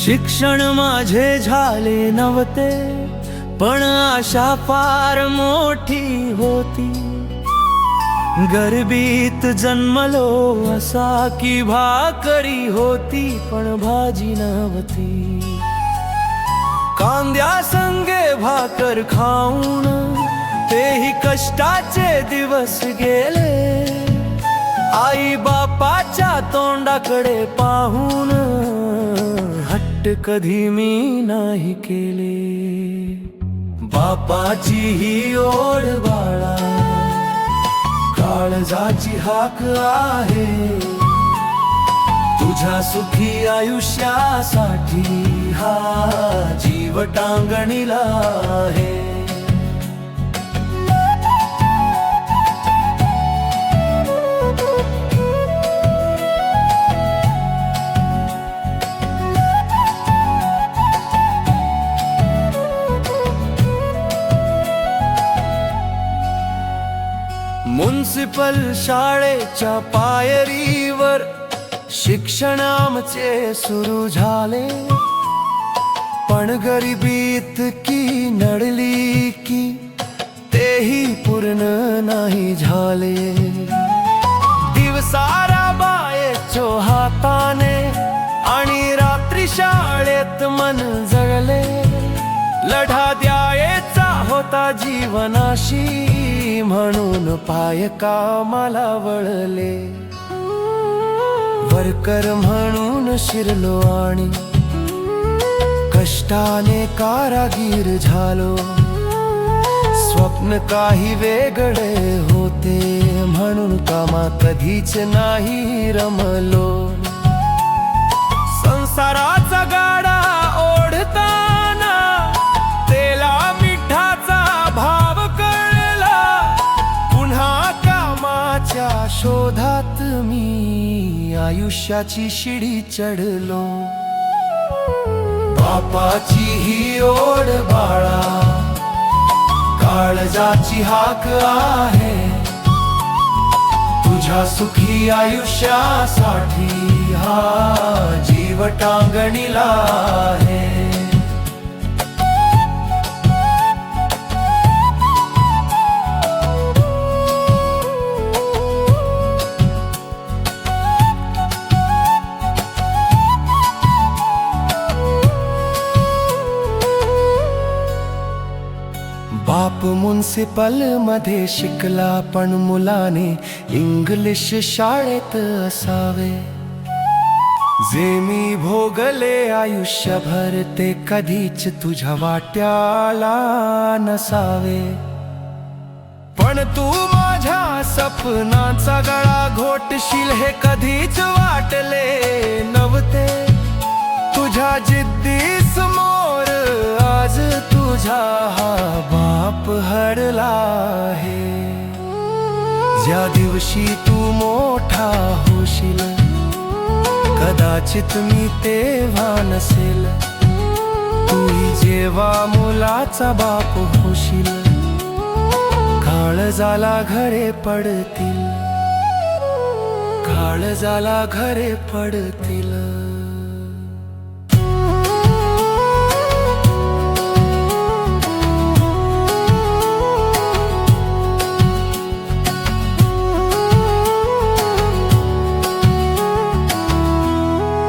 शिक्षण माझे झाले नव्हते, पण आशा फार मोठी होती। गरिबीत जन्मलो असा की भाकरी होती, पण भाजी नव्हती। कांद्या संगे भाकर खाऊन तेही कष्टाचे दिवस गेले। आई बापाच्या तोंडाकडे पाहून हट्ट कधी मी नाही केले। बापाची ही ओढ बाळा काळजाची हाक आहे, तुझ्या सुखी आयुष्यासाठी हा जीव टांगणीला आहे। म्युनिसिपल शाळेच्या पायरीवर शिक्षण आमचे सुरू झाले, पण गरिबीत की नडली की तेही पूर्ण नाही झाले। दिवसा राबायचो हाताने आणि रात्री शाळेत मन जगले। लढा द्यायचा होता जीवनाशी, म्हणून पाय कामाला वळले। वर्कर म्हणून शिरलो आणि कष्टाने कारागीर झालो। स्वप्न काही वेगळे होते, म्हणून कामा कधीच नाही रमलो। संसाराचा गाडा ओढताना तेला मिठाचा भाव कळला। पुन्हा कामाच्या शोधात मी आयुष्याची शिडी चढलो। बापाची ही ओढ बाळा काळजाची हाक आहे, तुझ्या सुखी आयुष्यासाठी हा जीव टांगणीला आहे। बाप म्युनिसिपल मध्ये शिकला, पण मुलाने इंग्लिश शाळेत असावे। जे मी भोगले आयुष्यभर ते कधीच तुझ्या वाट्याला नसावे। पण तू माझ्या सपनाचा गळा घोटशील हे कधीच वाटले नव्हते। तुझ्या जिद्दी समोर आज तुझा हा बाप हरला आहे। ज्या दिवशी तू मोठा होशील कदाचित मी तेव्हा नसेल। तूही जेव्हा मुलाचा बाप होशील काळजाला घरे पडतील, काळजाला घरे पडतील।